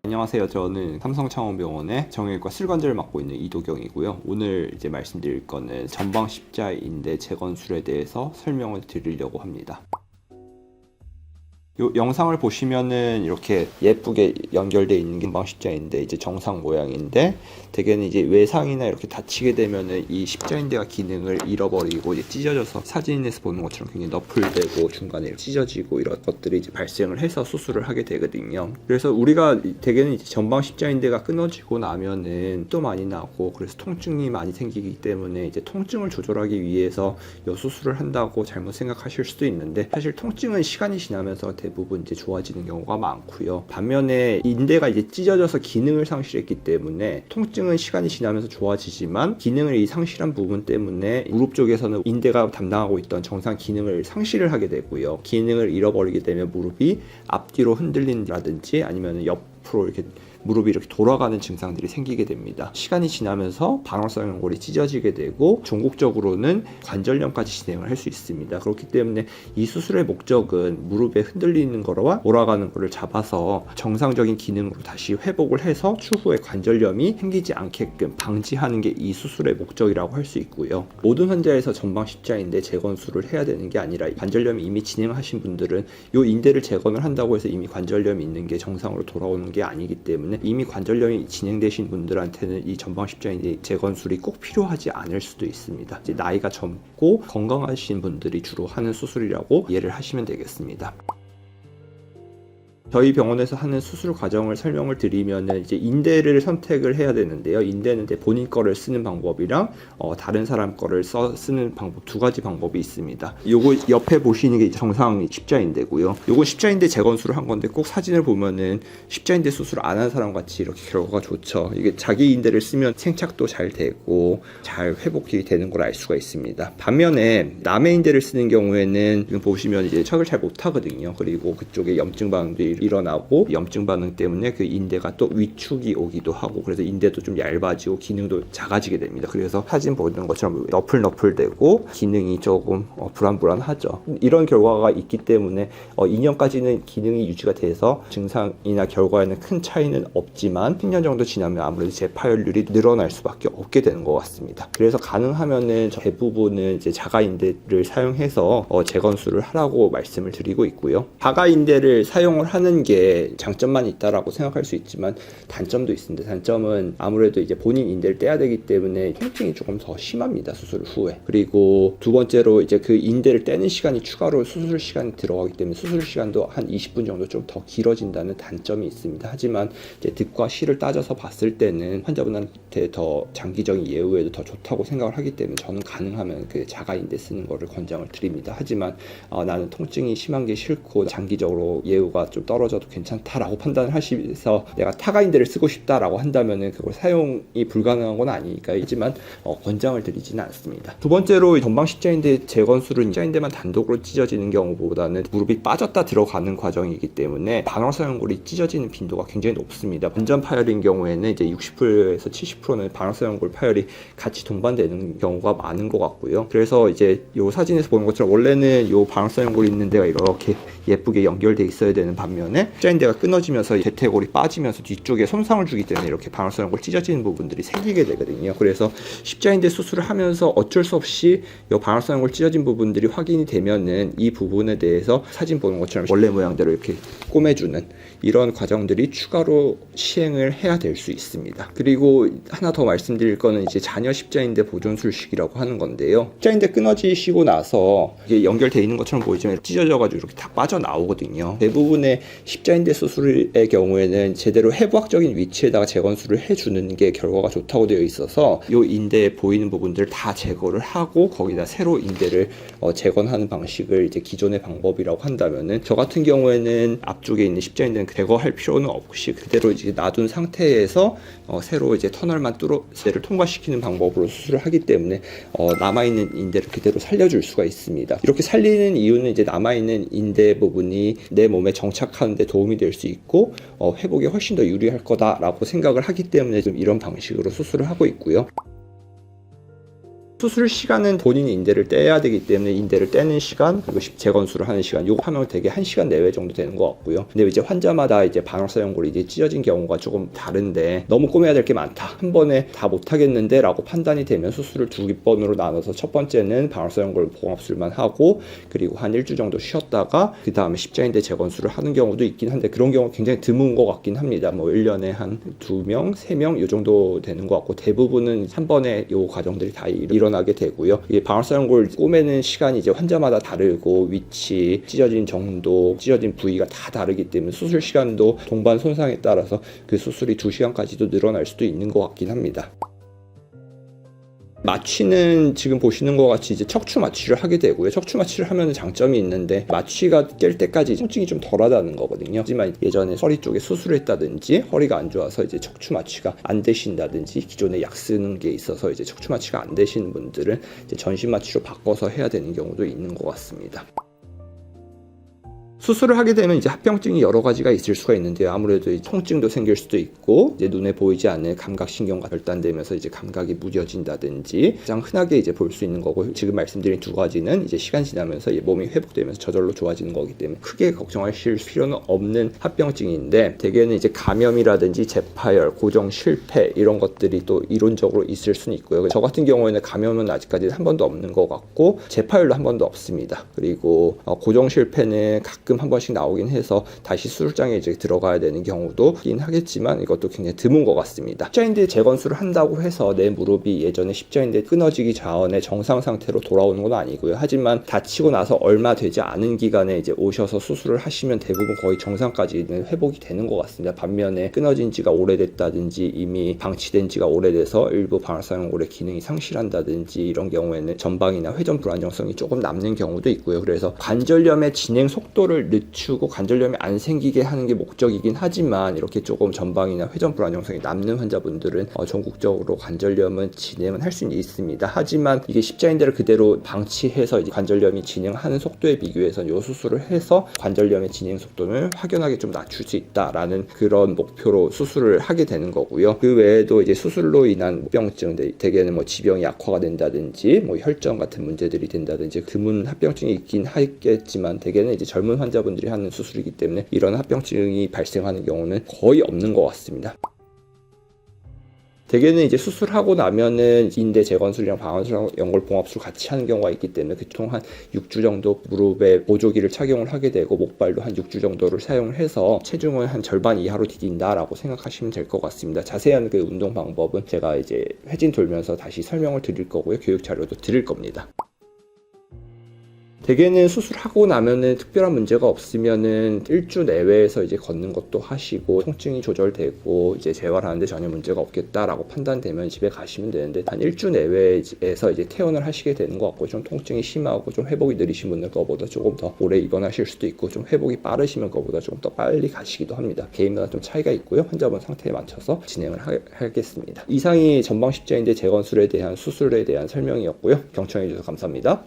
안녕하세요. 저는 삼성창원병원의 정형외과 실관제를 맡고 있는 이도경이고요. 오늘 이제 말씀드릴 거는 전방 십자인대 재건술에 대해서 설명을 드리려고 합니다. 이 영상을 보시면은 이렇게 예쁘게 연결되어 있는 게 전방 십자인대 이제 정상 모양인데, 대개는 이제 외상이나 이렇게 다치게 되면은 이 십자인대가 기능을 잃어버리고 이제 찢어져서 사진에서 보는 것처럼 굉장히 너플되고 중간에 찢어지고 이런 것들이 이제 발생을 해서 수술을 하게 되거든요. 그래서 우리가 대개는 이제 전방 십자인대가 끊어지고 나면은 또 많이 나고, 그래서 통증이 많이 생기기 때문에 이제 통증을 조절하기 위해서 이 수술을 한다고 잘못 생각하실 수도 있는데, 사실 통증은 시간이 지나면서 대부분 이제 좋아지는 경우가 많고요. 반면에 인대가 이제 찢어져서 기능을 상실했기 때문에 통증은 시간이 지나면서 좋아지지만 기능을 이 상실한 부분 때문에 무릎 쪽에서는 인대가 담당하고 있던 정상 기능을 상실을 하게 되고요. 기능을 잃어버리게 되면 무릎이 앞뒤로 흔들린다든지 아니면 옆으로 이렇게 무릎이 이렇게 돌아가는 증상들이 생기게 됩니다. 시간이 지나면서 반월성 연골이 찢어지게 되고 종국적으로는 관절염까지 진행을 할 수 있습니다. 그렇기 때문에 이 수술의 목적은 무릎에 흔들리는 거와 돌아가는 거를 잡아서 정상적인 기능으로 다시 회복을 해서 추후에 관절염이 생기지 않게끔 방지하는 게 이 수술의 목적이라고 할 수 있고요. 모든 환자에서 전방 십자인대 재건술을 해야 되는 게 아니라 관절염이 이미 진행하신 분들은 이 인대를 재건을 한다고 해서 이미 관절염이 있는 게 정상으로 돌아오는 게 아니기 때문에 이미 관절염이 진행되신 분들한테는 이 전방 십자인대 재건술이 꼭 필요하지 않을 수도 있습니다. 이제 나이가 젊고 건강하신 분들이 주로 하는 수술이라고 이해를 하시면 되겠습니다. 저희 병원에서 하는 수술 과정을 설명을 드리면은 이제 인대를 선택을 해야 되는데요. 인대는 이제 본인 거를 쓰는 방법이랑 다른 사람 거를 쓰는 방법, 두 가지 방법이 있습니다. 요거 옆에 보시는 게 정상 십자인대고요. 요거 십자인대 재건술을 한 건데 꼭 사진을 보면은 십자인대 수술 안 한 사람 같이 이렇게 결과가 좋죠. 이게 자기 인대를 쓰면 생착도 잘 되고 잘 회복이 되는 걸 알 수가 있습니다. 반면에 남의 인대를 쓰는 경우에는 지금 보시면 이제 척을 잘 못 하거든요. 그리고 그쪽에 염증 반응도 일어나고 염증 반응 때문에 그 인대가 또 위축이 오기도 하고, 그래서 인대도 좀 얇아지고 기능도 작아지게 됩니다. 그래서 사진 보는 것처럼 너플너플되고 기능이 조금 불안불안하죠. 이런 결과가 있기 때문에 2년까지는 기능이 유지가 돼서 증상이나 결과에는 큰 차이는 없지만 10년 정도 지나면 아무래도 재파열률이 늘어날 수밖에 없게 되는 것 같습니다. 그래서 가능하면은 대부분은 이제 자가인대를 사용해서 재건술을 하라고 말씀을 드리고 있고요. 자가인대를 사용을 하는 게 장점만 있다라고 생각할 수 있지만 단점도 있습니다. 단점은 아무래도 이제 본인 인대를 떼야 되기 때문에 통증이 조금 더 심합니다. 수술 후에. 그리고 두 번째로 이제 그 인대를 떼는 시간이 추가로 수술 시간이 들어가기 때문에 수술 시간도 한 20분 정도 좀 더 길어진다는 단점이 있습니다. 하지만 이제 득과 실을 따져서 봤을 때는 환자분한테 더 장기적인 예후에도 더 좋다고 생각을 하기 때문에 저는 가능하면 그 자가인대 쓰는 거를 권장을 드립니다. 하지만 나는 통증이 심한 게 싫고 장기적으로 예후가 좀 떨어져도 괜찮다라고 판단을 하시면서 내가 타가인대를 쓰고 싶다라고 한다면은 그걸 사용이 불가능한 건 아니니까, 하지만 권장을 드리지는 않습니다. 두 번째로 전방 십자인대 재건술은 십자인대만 단독으로 찢어지는 경우보다는 무릎이 빠졌다 들어가는 과정이기 때문에 반월성 연골이 찢어지는 빈도가 굉장히 높습니다. 완전 파열인 경우에는 이제 60%에서 70%는 반월성 연골 파열이 같이 동반되는 경우가 많은 것 같고요. 그래서 이제 이 사진에서 보는 것처럼 원래는 이 반월성 연골이 있는 데가 이렇게 예쁘게 연결돼 있어야 되는 반면에 십자인대가 끊어지면서 대퇴골이 빠지면서 뒤쪽에 손상을 주기 때문에 이렇게 반월성 연골 찢어지는 부분들이 생기게 되거든요. 그래서 십자인대 수술을 하면서 어쩔 수 없이 이 반월성 연골 찢어진 부분들이 확인이 되면은 이 부분에 대해서 사진 보는 것처럼 원래 모양대로 이렇게 꼬매주는 이런 과정들이 추가로 시행을 해야 될 수 있습니다. 그리고 하나 더 말씀드릴 거는 이제 잔여 십자인대 보존술식이라고 하는 건데요. 십자인대 끊어지시고 나서 이게 연결되어 있는 것처럼 보이지만 찢어져가지고 이렇게 다 빠져나오거든요. 대부분의 십자인대 수술의 경우에는 제대로 해부학적인 위치에다가 재건술을 해주는 게 결과가 좋다고 되어 있어서 이 인대에 보이는 부분들을 다 제거를 하고 거기다 새로 인대를 재건하는 방식을 이제 기존의 방법이라고 한다면은, 저 같은 경우에는 앞쪽에 있는 십자인대는 제거할 필요는 없이 그대로 이제 놔둔 상태에서 새로 이제 터널만 뚫어를 통과시키는 방법으로 수술을 하기 때문에 남아있는 인대를 그대로 살려줄 수가 있습니다. 이렇게 살리는 이유는 이제 남아있는 인대 부분이 내 몸에 정착하는 데 도움이 될 수 있고 회복에 훨씬 더 유리할 거다라고 생각을 하기 때문에 좀 이런 방식으로 수술을 하고 있고요. 수술 시간은 본인이 인대를 떼야 되기 때문에 인대를 떼는 시간 그리고 재건수를 하는 시간 요거 하면 되게 1시간 내외 정도 되는 것 같고요. 근데 이제 환자마다 이제 방역사 연골이 이제 찢어진 경우가 조금 다른데 너무 꼬매야 될 게 많다. 한 번에 다 못하겠는데 라고 판단이 되면 수술을 2번으로 나눠서 첫 번째는 방역사 연골 봉합술만 하고 그리고 한 1주 정도 쉬었다가 그 다음에 십자인대 재건수를 하는 경우도 있긴 한데 그런 경우 굉장히 드문 것 같긴 합니다. 뭐 1년에 한 2명, 3명 요 정도 되는 것 같고 대부분은 한 번에 요 과정들이 다 일어나게 되고요. 이게 방역사 연골 꼬매는 시간이 이제 환자마다 다르고 위치, 찢어진 정도, 찢어진 부위가 다 다르기 때문에 수술 시간도 동반 손상에 따라서 그 수술이 2시간까지도 늘어날 수도 있는 것 같긴 합니다. 마취는 지금 보시는 것 같이 이제 척추 마취를 하게 되고요. 척추 마취를 하면 장점이 있는데 마취가 깰 때까지 통증이 좀 덜하다는 거거든요. 하지만 예전에 허리 쪽에 수술을 했다든지 허리가 안 좋아서 이제 척추 마취가 안 되신다든지 기존에 약 쓰는 게 있어서 이제 척추 마취가 안 되시는 분들은 이제 전신 마취로 바꿔서 해야 되는 경우도 있는 것 같습니다. 수술을 하게 되면 이제 합병증이 여러 가지가 있을 수가 있는데요. 아무래도 통증도 생길 수도 있고 이제 눈에 보이지 않는 감각신경과 결단되면서 이제 감각이 무뎌진다든지 가장 흔하게 이제 볼 수 있는 거고 지금 말씀드린 두 가지는 이제 시간 지나면서 몸이 회복되면서 저절로 좋아지는 거기 때문에 크게 걱정하실 필요는 없는 합병증인데 대개는 이제 감염이라든지 재파열, 고정 실패 이런 것들이 또 이론적으로 있을 수는 있고요. 저 같은 경우에는 감염은 아직까지 한 번도 없는 것 같고 재파열도 한 번도 없습니다. 그리고 고정 실패는 가끔 한 번씩 나오긴 해서 다시 수술장에 이제 들어가야 되는 경우도 있긴 하겠지만 이것도 굉장히 드문 것 같습니다. 십자인대 재건수를 한다고 해서 내 무릎이 예전에 십자인대 끊어지기 전에 정상 상태로 돌아오는 건 아니고요. 하지만 다치고 나서 얼마 되지 않은 기간에 이제 오셔서 수술을 하시면 대부분 거의 정상까지는 회복이 되는 것 같습니다. 반면에 끊어진 지가 오래됐다든지 이미 방치된 지가 오래돼서 일부 방역사 연골의 기능이 상실한다든지 이런 경우에는 전방이나 회전 불안정성이 조금 남는 경우도 있고요. 그래서 관절염의 진행 속도를 늦추고 관절염이 안 생기게 하는 게 목적이긴 하지만 이렇게 조금 전방이나 회전 불안정성이 남는 환자분들은 전국적으로 관절염은 진행은 할 수는 있습니다. 하지만 이게 십자인대를 그대로 방치해서 이제 관절염이 진행하는 속도에 비교해서 이 수술을 해서 관절염의 진행 속도를 확연하게 좀 낮출 수 있다라는 그런 목표로 수술을 하게 되는 거고요. 그 외에도 이제 수술로 인한 병증, 대개는 뭐 지병이 악화가 된다든지 뭐 혈전 같은 문제들이 된다든지 드문 합병증이 있긴 하겠지만 대개는 이제 젊은 환자분들이 하는 수술이기 때문에 이런 합병증이 발생하는 경우는 거의 없는 것 같습니다. 대개는 이제 수술하고 나면은 인대 재건술이랑 방어술 연골 봉합술 같이 하는 경우가 있기 때문에 보통 한 6주 정도 무릎에 보조기를 착용을 하게 되고 목발도 한 6주 정도를 사용을 해서 체중을 한 절반 이하로 디딘다라고 생각하시면 될 것 같습니다. 자세한 그 운동 방법은 제가 이제 회진 돌면서 다시 설명을 드릴 거고요. 교육 자료도 드릴 겁니다. 대개는 수술하고 나면은 특별한 문제가 없으면은 1주 내외에서 이제 걷는 것도 하시고 통증이 조절되고 이제 재활하는데 전혀 문제가 없겠다라고 판단되면 집에 가시면 되는데 한 1주 내외에서 이제 퇴원을 하시게 되는 것 같고 좀 통증이 심하고 좀 회복이 느리신 분들 거보다 조금 더 오래 입원하실 수도 있고 좀 회복이 빠르시면 거보다 조금 더 빨리 가시기도 합니다. 개인마다 좀 차이가 있고요. 환자분 상태에 맞춰서 진행을 하겠습니다. 이상이 전방 십자인대 재건술에 대한 수술에 대한 설명이었고요. 경청해 주셔서 감사합니다.